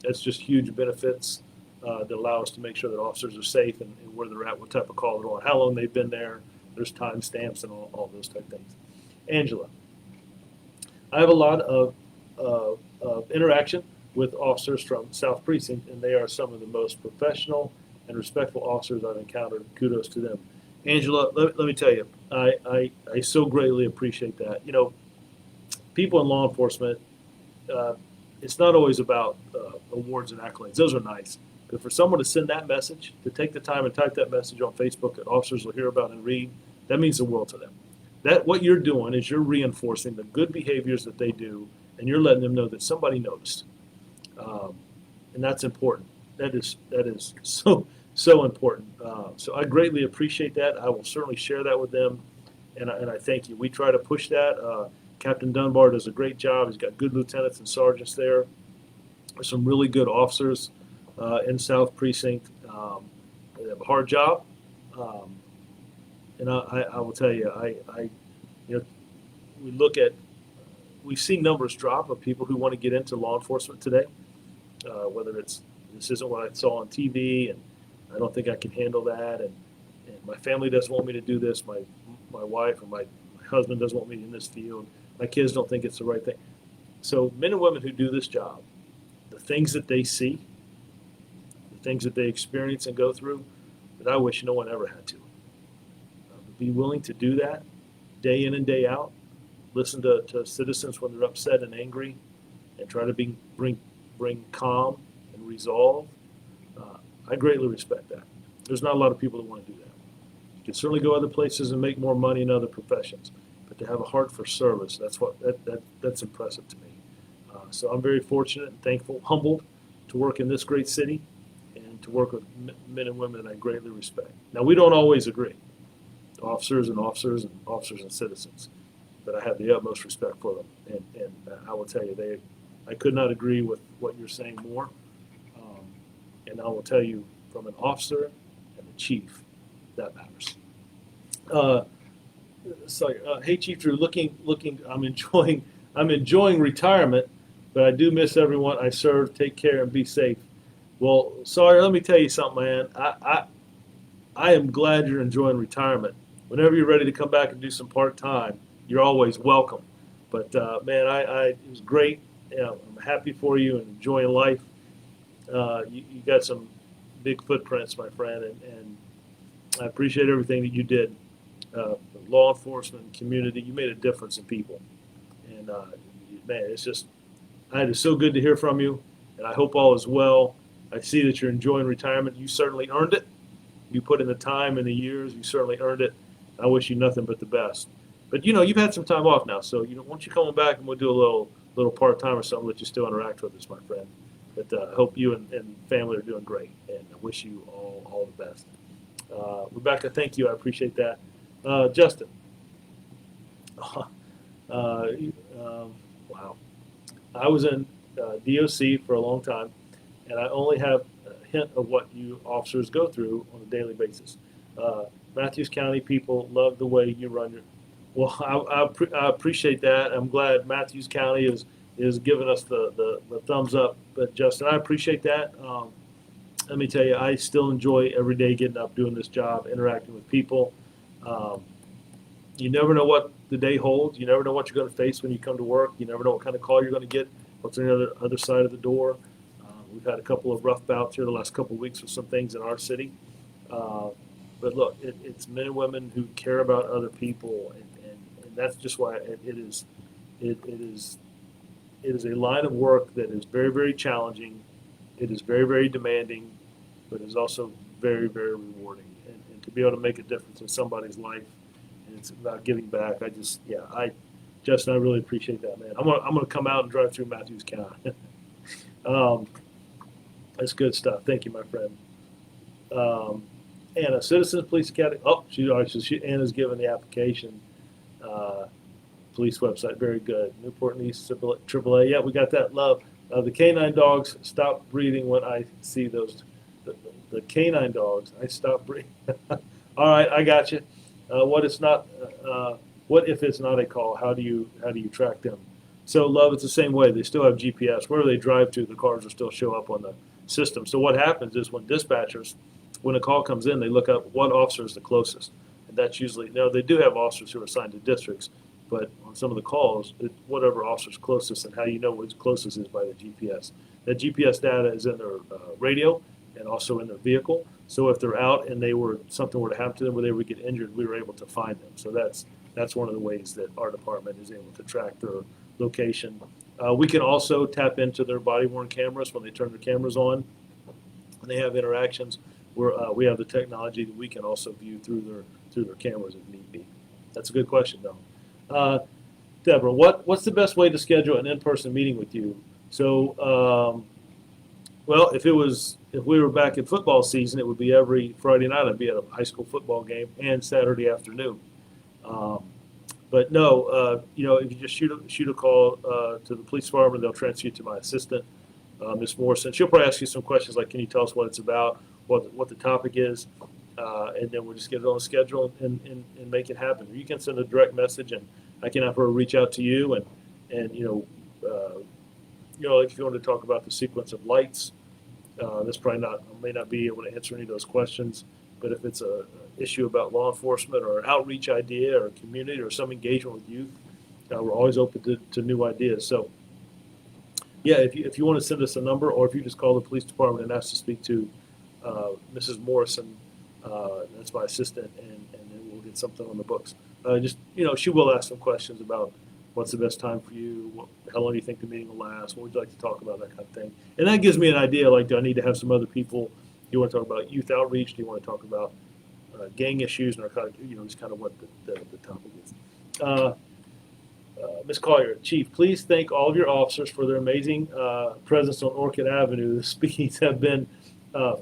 That's just huge benefits that allow us to make sure that officers are safe and where they're at, what type of call they're on, how long they've been there. There's time stamps and all those type things. Angela, I have a lot of interaction with officers from South Precinct, and they are some of the most professional and respectful officers I've encountered. Kudos to them. Angela, let me tell you, I so greatly appreciate that. You know, people in law enforcement, uh, it's not always about awards and accolades. Those are nice. But for someone to send that message, to take the time and type that message on Facebook that officers will hear about and read, that means the world to them. That what you're doing is you're reinforcing the good behaviors that they do, and you're letting them know that somebody noticed, um, and that's important. That is so important. So I greatly appreciate that. I will certainly share that with them, and I thank you. We try to push that. Captain Dunbar does a great job. He's got good lieutenants and sergeants there. There's some really good officers in South Precinct. They have a hard job, um, and I will tell you, you know, we look at, we've seen numbers drop of people who want to get into law enforcement today. Whether it's this isn't what I saw on TV, and I don't think I can handle that, and my family doesn't want me to do this. My wife or my husband doesn't want me in this field. My kids don't think it's the right thing. So men and women who do this job, the things that they see, the things that they experience and go through, that I wish no one ever had to. Be willing to do that day in and day out. Listen to citizens when they're upset and angry, and try to bring calm and resolve. I greatly respect that. There's not a lot of people that want to do that. You can certainly go other places and make more money in other professions, but to have a heart for service, that's impressive to me. So I'm very fortunate and thankful, humbled to work in this great city and to work with men and women that I greatly respect. Now, we don't always agree, officers and officers and officers and citizens, but I have the utmost respect for them. And I will tell you, I could not agree with what you're saying more. And I will tell you, from an officer and a chief, that matters. Uh, hey, Chief Drew, looking, I'm enjoying retirement, but I do miss everyone I serve. Take care and be safe. Well, Sawyer, let me tell you something, man. I am glad you're enjoying retirement. Whenever you're ready to come back and do some part time, you're always welcome. But man, it was great. You know, I'm happy for you and enjoying life. You got some big footprints, my friend, and I appreciate everything that you did. Law enforcement, community, you made a difference in people. And man, it is so good to hear from you, and I hope all is well. I see that you're enjoying retirement. You certainly earned it. You put in the time and the years. You certainly earned it. I wish you nothing but the best. But you know, you've had some time off now, so you know, once you come back and we'll do a little part time or something, let you still interact with us, my friend. But I hope you and family are doing great, and I wish you all the best. Rebecca, thank you. I appreciate that. Justin, wow. I was in DOC for a long time, and I only have a hint of what you officers go through on a daily basis. Matthews County people love the way you run your. Well, I appreciate that. I'm glad Matthews County is giving us the thumbs up. But Justin, I appreciate that. Let me tell you, I still enjoy every day getting up, doing this job, interacting with people. Um, you never know what the day holds. You never know what you're going to face when you come to work. You never know what kind of call you're going to get. What's on the other side of the door. We've had a couple of rough bouts here the last couple of weeks with some things in our city. But look, it's men and women who care about other people, and that's just why it is a line of work that is very, very challenging. It is very, very demanding, but is also very, very rewarding. And to be able to make a difference in somebody's life, and it's about giving back. Justin, I really appreciate that, man. I'm gonna come out and drive through Matthews County. That's good stuff. Thank you, my friend. Anna, Citizens Police Academy. Oh, Anna's given the application. Police website, very good. Newport News AAA. Yeah, we got that. Love. The canine dogs stop breathing when I see those. The canine dogs, I stop breathing. All right, I got you. What if it's not a call? How do you track them? So, Love, it's the same way. They still have GPS. Wherever they drive to, the cars will still show up on the system. So what happens is when dispatchers, when a call comes in, they look up what officer is the closest. And that's usually, they do have officers who are assigned to districts, but on some of the calls, whatever officer's closest, and how you know what's closest is by the GPS. That GPS data is in their radio and also in their vehicle. So if they're out and something were to happen to them where they would get injured, we were able to find them. So that's one of the ways that our department is able to track their location. We can also tap into their body-worn cameras when they turn their cameras on and they have interactions. We have the technology that we can also view through their cameras if need be. That's a good question, though. Deborah, what's the best way to schedule an in-person meeting with you? So, well, if we were back in football season, it would be every Friday night. I'd be at a high school football game and Saturday afternoon. But no, if you just shoot a call to the police department, they'll transfer you to my assistant, Miss Morrison. She'll probably ask you some questions like, can you tell us what it's about, what the topic is, and then we'll just get it on the schedule and make it happen. Or you can send a direct message, and I can have her reach out to you, and if you want to talk about the sequence of lights, I may not be able to answer any of those questions. But if it's a issue about law enforcement or an outreach idea or community or some engagement with youth, we're always open to new ideas. So, yeah, if you want to send us a number, or if you just call the police department and ask to speak to Mrs. Morrison, that's my assistant, and then we'll get something on the books. She will ask some questions about what's the best time for you, how long do you think the meeting will last, what would you like to talk about, that kind of thing. And that gives me an idea, like, do I need to have some other people? Do you want to talk about youth outreach? Do you want to talk about gang issues, narcotics, just kind of what the topic is. Ms. Collier, Chief, please thank all of your officers for their amazing presence on Orchid Avenue. The speeds have been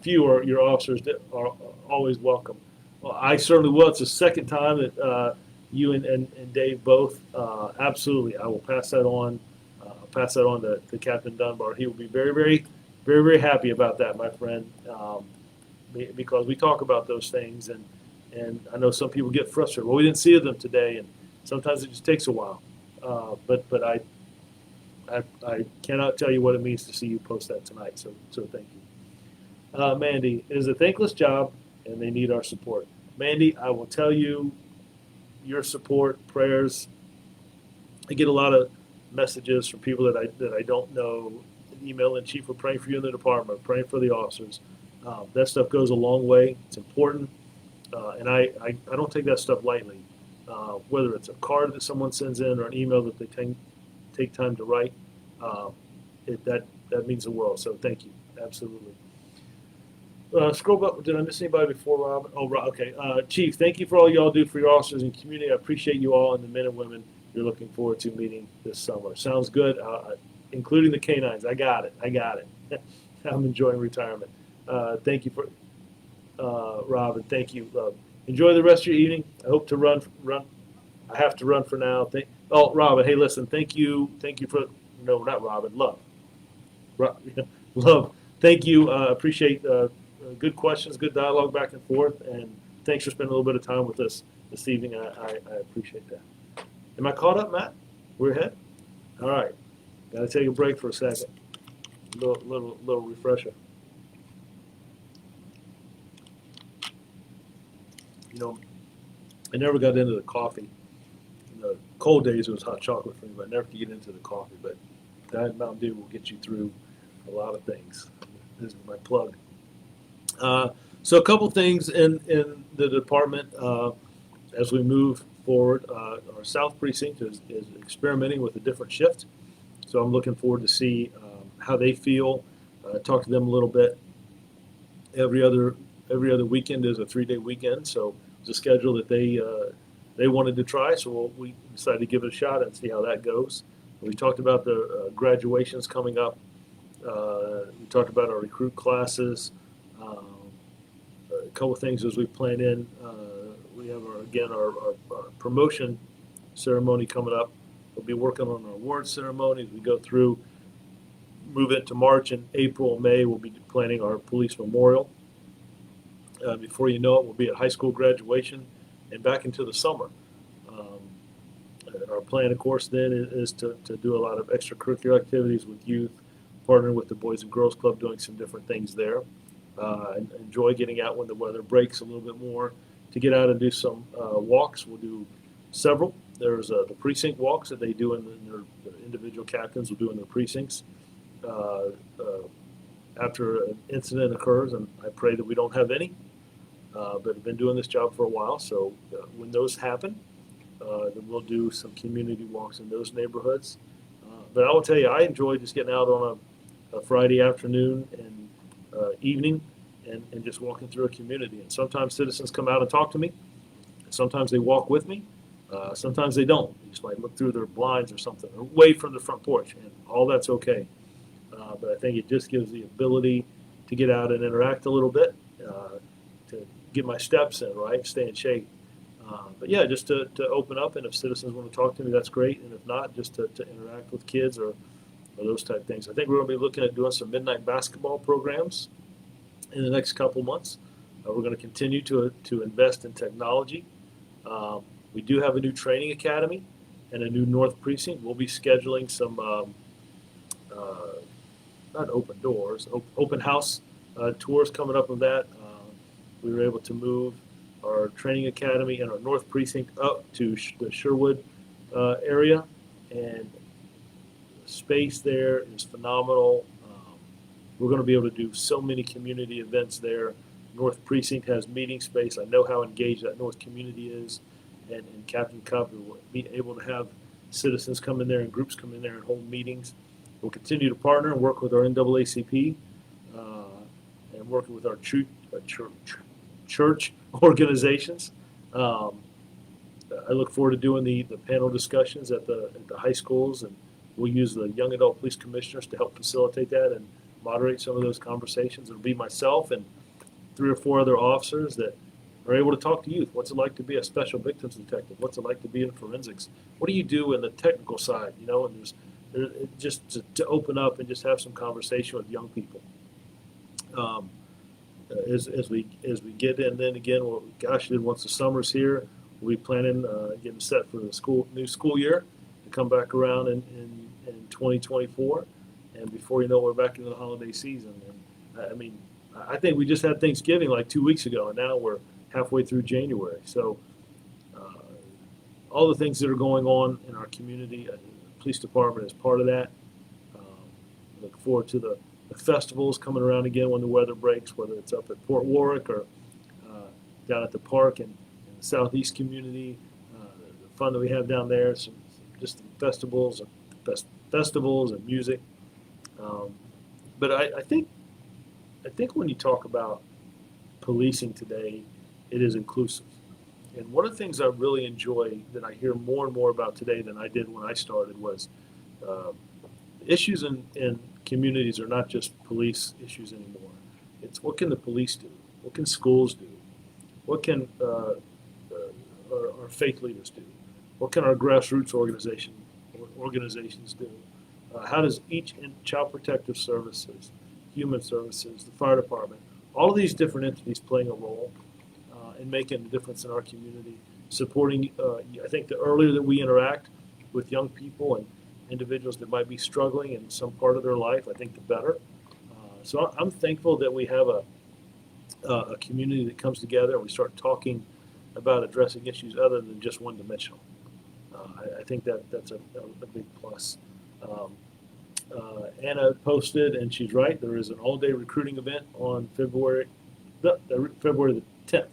fewer. Your officers are always welcome. Well, I certainly will. It's the second time that you and Dave both. Absolutely, I will pass that on. Pass that on to Captain Dunbar. He will be very, very, very, very happy about that, my friend. Because we talk about those things, and I know some people get frustrated. Well, we didn't see them today, and sometimes it just takes a while. But I cannot tell you what it means to see you post that tonight. So thank you, Mandy. It is a thankless job, and they need our support. Mandy, I will tell you, your support, prayers. I get a lot of messages from people that I don't know. Emailing, Chief, we're praying for you in the department, praying for the officers. That stuff goes a long way. It's important, and I don't take that stuff lightly. Whether it's a card that someone sends in or an email that they take time to write, that means the world. So thank you, absolutely. Scroll up. Did I miss anybody before Robin? Oh, okay. Chief, thank you for all y'all do for your officers and community. I appreciate you all and the men and women you're looking forward to meeting this summer. Sounds good, including the canines. I got it. I'm enjoying retirement. Thank you for Robin. Thank you. Enjoy the rest of your evening. I hope to run. I have to run for now. Robin. Hey, listen. Thank you for. No, not Robin. Love. Love. Thank you. Appreciate good questions, good dialogue back and forth, and thanks for spending a little bit of time with us this evening. I appreciate that. Am I caught up, Matt? We're ahead. All right. Got to take a break for a second. Little refresher. I never got into the coffee. In the cold days, it was hot chocolate for me, but I never could get into the coffee. But Diet Mountain Dew will get you through a lot of things. This is my plug. So a couple things in the department as we move forward. Our South Precinct is experimenting with a different shift, so I'm looking forward to see how they feel. Talk to them a little bit. Every other weekend is a 3-day weekend, so it's a schedule that they wanted to try. So we decided to give it a shot and see how that goes. We talked about the graduations coming up. We talked about our recruit classes. A couple of things as we plan in. We have our promotion ceremony coming up. We'll be working on our award ceremony as we go through. Move into March and April and May. We'll be planning our police memorial. Before you know it, we'll be at high school graduation and back into the summer. Our plan, of course, then is to do a lot of extracurricular activities with youth, partnering with the Boys and Girls Club, doing some different things there. Enjoy getting out when the weather breaks a little bit more to get out and do some walks. We'll do several. There's the precinct walks that they do in their individual captains will do in their precincts. After an incident occurs, and I pray that we don't have any, but I've been doing this job for a while, so when those happen, then we'll do some community walks in those neighborhoods. But I will tell you, I enjoy just getting out on a Friday afternoon and evening and just walking through a community. And sometimes citizens come out and talk to me. Sometimes they walk with me. Sometimes they don't. They just might look through their blinds or something, or wave from the front porch, and all that's okay. But I think it just gives the ability to get out and interact a little bit, to get my steps in, right, stay in shape. But yeah, just to open up, and if citizens want to talk to me, that's great. And if not, just to interact with kids or those type things. I think we're going to be looking at doing some midnight basketball programs in the next couple months. We're going to continue to invest in technology. We do have a new training academy and a new North Precinct. We'll be scheduling some not open doors, open house tours coming up with that. We were able to move our training academy and our North Precinct up to the Sherwood area, and the space there is phenomenal. We're going to be able to do so many community events there. North Precinct has meeting space. I know how engaged that North community is, and Captain Cup will be able to have citizens come in there and groups come in there and hold meetings. We'll continue to partner and work with our NAACP and working with our church organizations. I look forward to doing the panel discussions at the high schools, and we'll use the young adult police commissioners to help facilitate that and moderate some of those conversations. It'll be myself and 3 or 4 other officers that are able to talk to youth. What's it like to be a special victims detective? What's it like to be in forensics? What do you do in the technical side? You know, and there's just to open up and just have some conversation with young people. As we get in, then again, well, gosh, then once the summer's here, we'll be planning getting set for the new school year to come back around in 2024, and before you know it, we're back into the holiday season. And I mean, I think we just had Thanksgiving like 2 weeks ago, and now we're halfway through January. So all the things that are going on in our community, the police department is part of that. Look forward to the festivals coming around again when the weather breaks, whether it's up at Port Warwick or down at the park in the southeast community. The fun that we have down there, some just festivals and music. But I think when you talk about policing today, it is inclusive. And one of the things I really enjoy that I hear more and more about today than I did when I started was issues in communities are not just police issues anymore. It's what can the police do? What can schools do? What can our faith leaders do? What can our grassroots organizations do? How does each Child Protective Services, Human Services, the fire department, all of these different entities playing a role in making a difference in our community, supporting, I think the earlier that we interact with young people and individuals that might be struggling in some part of their life, I think the better. So I'm thankful that we have a community that comes together and we start talking about addressing issues other than just one-dimensional. I think that's a big plus. Anna posted, and she's right, there is an all-day recruiting event on February the 10th.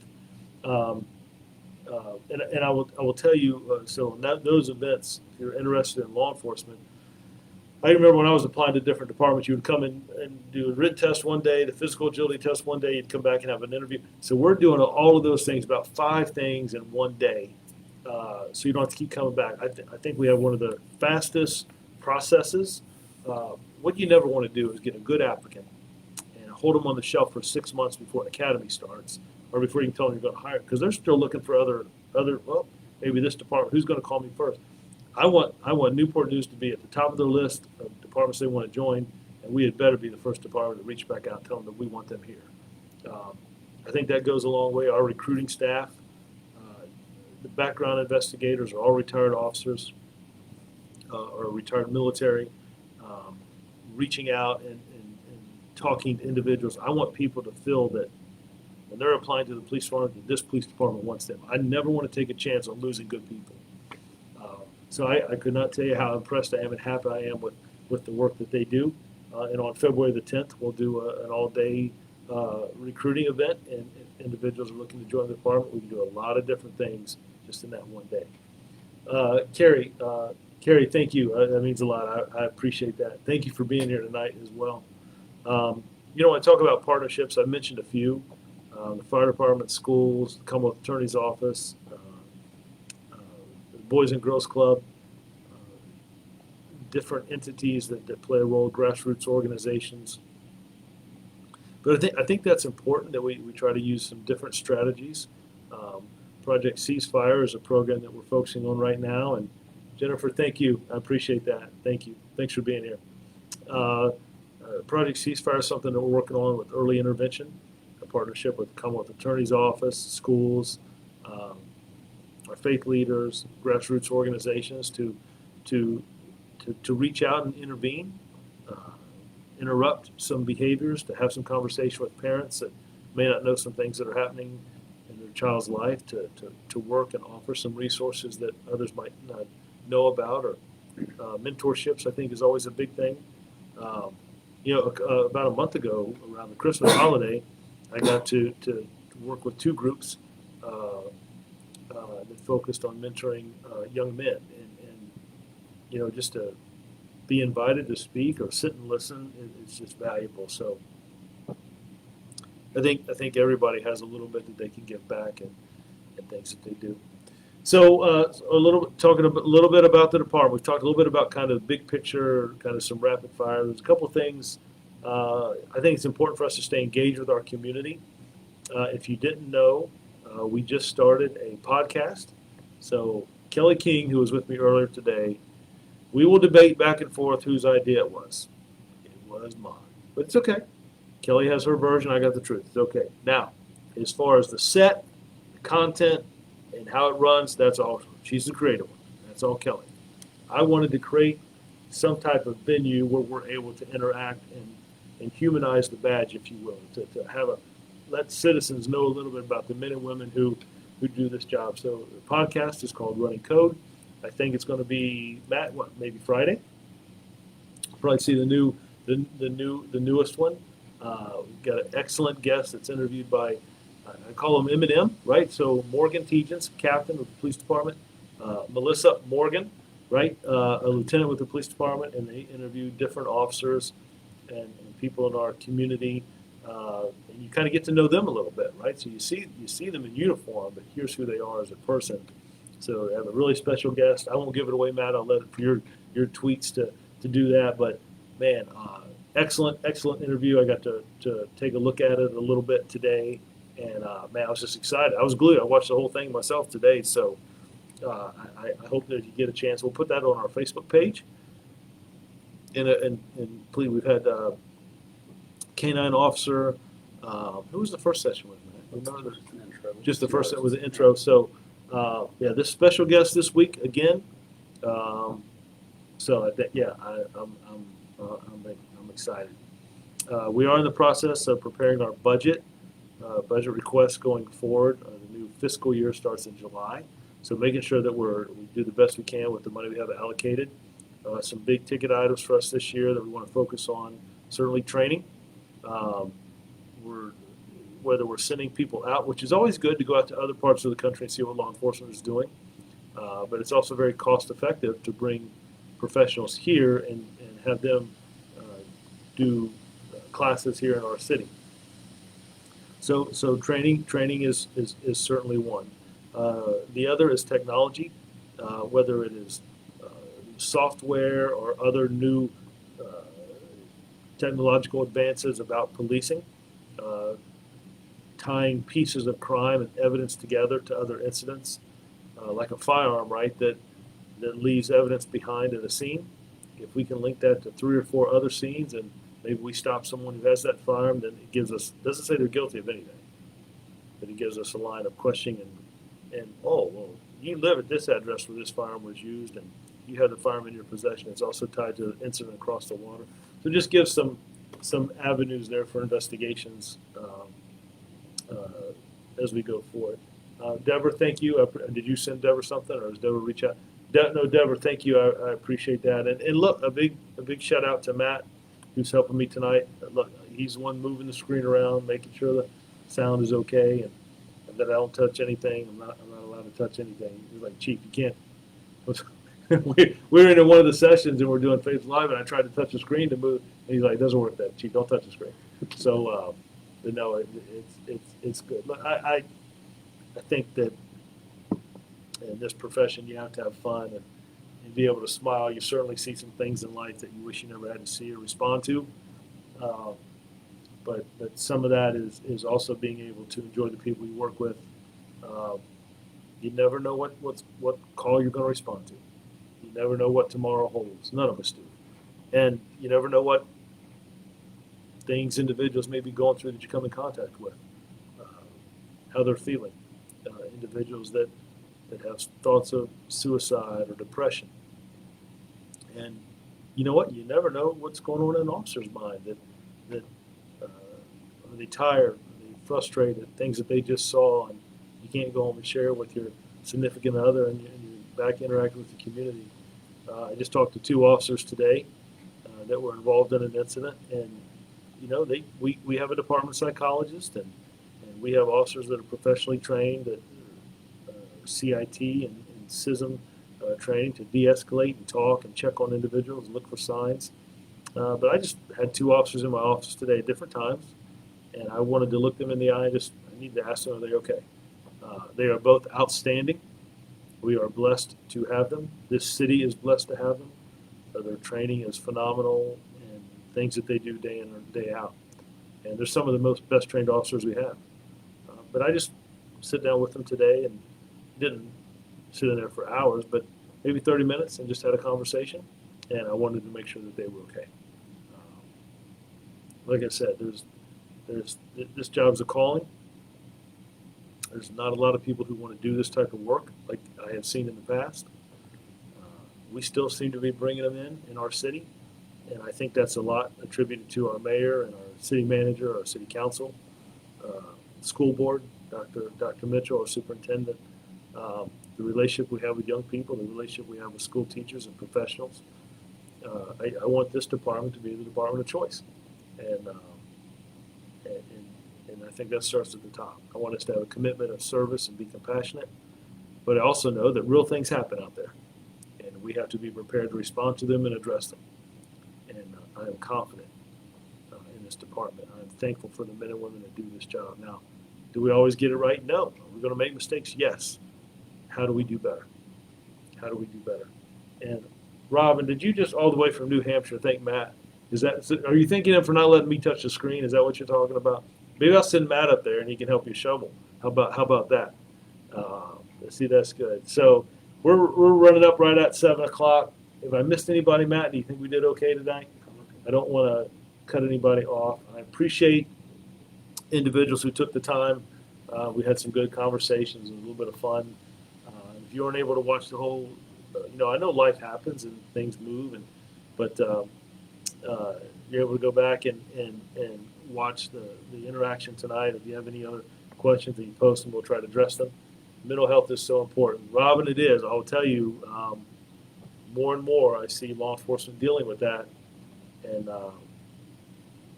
And I will tell you, so on those events, if you're interested in law enforcement, I remember when I was applying to different departments, you would come in and do a written test one day, the physical agility test one day, you'd come back and have an interview. So we're doing all of those things, about 5 things in one day. So you don't have to keep coming back. I think we have one of the fastest processes. What you never want to do is get a good applicant and hold them on the shelf for 6 months before an academy starts, or before you can tell them you're going to hire, because they're still looking for well, maybe this department, who's going to call me first? I want Newport News to be at the top of their list of departments they want to join, and we had better be the first department to reach back out and tell them that we want them here. I think that goes a long way. Our recruiting staff, the background investigators are all retired officers or retired military, reaching out and talking to individuals. I want people to feel that when they're applying to the police department, that this police department wants them. I never want to take a chance on losing good people. So I could not tell you how impressed I am and happy I am with the work that they do. And on February the 10th, we'll do an all-day recruiting event, and if individuals are looking to join the department, we can do a lot of different things just in that one day. Carrie, thank you. That means a lot. I appreciate that. Thank you for being here tonight as well. When I talk about partnerships, I mentioned a few. The fire department, schools, the Commonwealth Attorney's Office, the Boys and Girls Club, different entities that play a role, grassroots organizations. But I think that's important that we try to use some different strategies. Project Ceasefire is a program that we're focusing on right now. And Jennifer, thank you. I appreciate that. Thank you. Thanks for being here. Project Ceasefire is something that we're working on with early intervention, a partnership with the Commonwealth Attorney's Office, schools, our faith leaders, grassroots organizations to reach out and intervene, interrupt some behaviors, to have some conversation with parents that may not know some things that are happening in their child's life, to work and offer some resources that others might not know about, or mentorships, I think, is always a big thing. About a month ago, around the Christmas holiday, I got to work with 2 groups that focused on mentoring young men, and just to be invited to speak or sit and listen is just valuable. So I think everybody has a little bit that they can give back, and things that they do. So talking a little bit about the department. We've talked a little bit about kind of the big picture, kind of some rapid fire. There's a couple of things. I think it's important for us to stay engaged with our community. If you didn't know, we just started a podcast. So Kelly King, who was with me earlier today, we will debate back and forth whose idea it was. It was mine, but it's okay. Kelly has her version. I got the truth. It's okay. Now, as far as the set, the content, and how it runs, that's all. She's the creative one. That's all Kelly. I wanted to create some type of venue where we're able to interact and humanize the badge, if you will, to let citizens know a little bit about the men and women who do this job. So the podcast is called Running Code. I think it's going to be, Matt, maybe Friday? Probably see the newest one. We've got an excellent guest that's interviewed by, I call him M&M, right? So Morgan Tegens, captain of the police department, Melissa Morgan, right? A lieutenant with the police department, and they interview different officers and people in our community, and you kind of get to know them a little bit, right? So you see them in uniform, but here's who they are as a person. So they have a really special guest. I won't give it away, Matt. I'll let it for your tweets to do that. But man, excellent interview. I got to take a look at it a little bit today, and man, I was just excited. I was glued. I watched the whole thing myself today. So I hope that if you get a chance, we'll put that on our Facebook page. And please, we've had K-9 officer. Who was the first session with? Remember just the first set was an intro. So this special guest this week again. So I'm excited. We are in the process of preparing our budget requests going forward. The new fiscal year starts in July, so making sure that we do the best we can with the money we have allocated. Some big ticket items for us this year that we want to focus on. Certainly training. whether we're sending people out, which is always good to go out to other parts of the country and see what law enforcement is doing. But it's also very cost effective to bring professionals here and have them do classes here in our city. So training is certainly one. The other is technology, whether it is software or other new technological advances about policing, tying pieces of crime and evidence together to other incidents, like a firearm, right, that leaves evidence behind at a scene. If we can link that to 3 or 4 other scenes and maybe we stop someone who has that firearm, then it gives us, doesn't say they're guilty of anything, but it gives us a line of questioning and oh, well, you live at this address where this firearm was used and you have the firearm in your possession. It's also tied to the incident across the water. So just gives some avenues there for investigations as we go forward. Deborah, thank you. Did you send Deborah something, or does Deborah reach out? No, Deborah, thank you. I appreciate that. And look, a big shout out to Matt, who's helping me tonight. Look, he's the one moving the screen around, making sure the sound is okay, and that I don't touch anything. I'm not allowed to touch anything. He's like, Chief, you can't. We're in one of the sessions and we're doing Facebook Live, and I tried to touch the screen to move, and he's like, it doesn't work that, Chief, don't touch the screen. So, but no, it's good. Look, I think that in this profession you have to have fun and be able to smile. You certainly see some things in life that you wish you never had to see or respond to. But some of that is also being able to enjoy the people you work with. You never know what call you're going to respond to. You never know what tomorrow holds. None of us do. And you never know what things individuals may be going through that you come in contact with, how they're feeling. Individuals that have thoughts of suicide or depression. And you know what? You never know what's going on in an officer's mind, that are they tired, are they frustrated, things that they just saw, and you can't go home and share with your significant other, and you're back interacting with the community. I just talked to 2 officers today that were involved in an incident, and you know, we have a department psychologist, and we have officers that are professionally trained at CIT and CISM training to de-escalate and talk and check on individuals and look for signs. But I just had 2 officers in my office today at different times, and I wanted to look them in the eye. I need to ask them, are they okay? They are both outstanding. We are blessed to have them. This city is blessed to have them. Their training is phenomenal, and things that they do day in and day out. And they're some of the best trained officers we have. But I just sit down with them today and didn't sit in there for hours, but maybe 30 minutes and just had a conversation. And I wanted to make sure that they were okay. Like I said, this job's a calling. There's not a lot of people who want to do this type of work like I have seen in the past. We still seem to be bringing them in our city, and I think that's a lot attributed to our mayor and our city manager, our city council, school board, Dr. Mitchell, our superintendent, the relationship we have with young people, the relationship we have with school teachers and professionals. I want this department to be the department of choice, and I think that starts at the top. I want us to have a commitment of service and be compassionate, but I also know that real things happen out there, and we have to be prepared to respond to them and address them. And I am confident in this department. I'm thankful for the men and women that do this job. Now, do we always get it right? No. Are we going to make mistakes? Yes. How do we do better? How do we do better? And Robin, did you just all the way from New Hampshire thank Matt? Are you thanking him for not letting me touch the screen? Is that what you're talking about? Maybe I'll send Matt up there and he can help you shovel. How about that? See, that's good. So we're running up right at 7 o'clock. If I missed anybody, Matt, do you think we did okay tonight? I don't want to cut anybody off. I appreciate individuals who took the time. We had some good conversations and a little bit of fun. If you weren't able to watch the whole, I know life happens and things move, but you're able to go back and watch the interaction tonight. If you have any other questions, then you post them. We'll try to address them. Mental health is so important. Robin, it is. I will tell you, more and more I see law enforcement dealing with that. And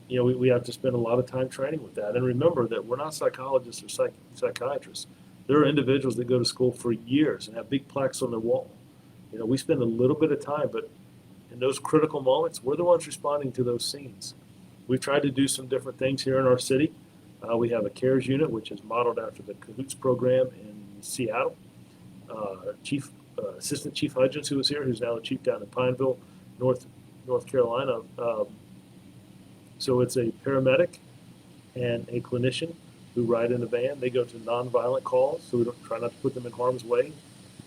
we have to spend a lot of time training with that. And remember that we're not psychologists or psychiatrists. There are individuals that go to school for years and have big plaques on their wall. We spend a little bit of time, but in those critical moments, we're the ones responding to those scenes. We've tried to do some different things here in our city. We have a CARES unit, which is modeled after the CAHOOTS program in Seattle. Assistant Chief Hudgens, who was here, who's now the chief down in Pineville, North Carolina. So it's a paramedic and a clinician who ride in a van. They go to nonviolent calls, so we don't try not to put them in harm's way.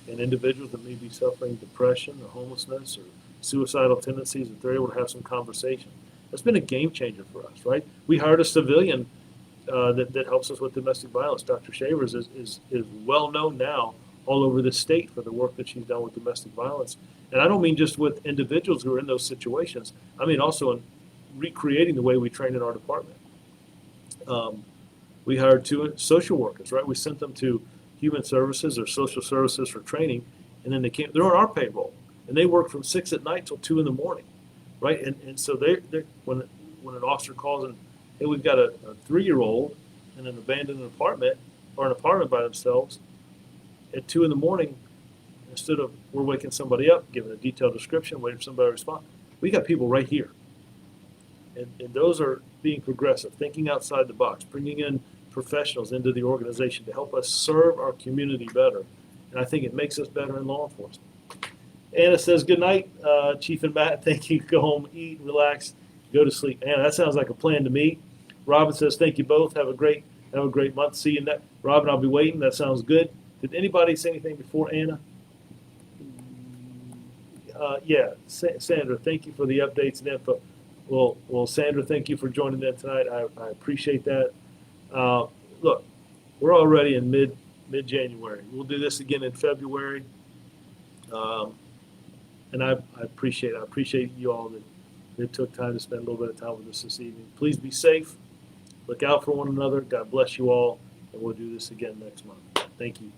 And individuals that may be suffering depression or homelessness or suicidal tendencies, that they're able to have some conversation. That's been a game changer for us, right? We hired a civilian that helps us with domestic violence. Dr. Shavers is well known now all over the state for the work that she's done with domestic violence. And I don't mean just with individuals who are in those situations. I mean also in recreating the way we train in our department. We hired 2 social workers, right? We sent them to human services or social services for training, and then they're on our payroll, and they work from 6 at night till 2 in the morning, right? And so when an officer calls and, hey, we've got a 3-year-old in an abandoned apartment or an apartment by themselves at 2 in the morning, instead of we're waking somebody up, giving a detailed description, waiting for somebody to respond, we got people right here. And those are being progressive, thinking outside the box, bringing in professionals into the organization to help us serve our community better. And I think it makes us better in law enforcement. Anna says, good night, Chief and Matt. Thank you. Go home, eat, relax, go to sleep. Anna, that sounds like a plan to me. Robin says, thank you both. Have a great month. See you next. Robin, I'll be waiting. That sounds good. Did anybody say anything before Anna? Yeah, Sandra, thank you for the updates and info. Well, Sandra, thank you for joining in tonight. I appreciate that. Look, we're already in mid-January. We'll do this again in February. And I appreciate you all that took time to spend a little bit of time with us this evening. Please be safe. Look out for one another. God bless you all. And we'll do this again next month. Thank you.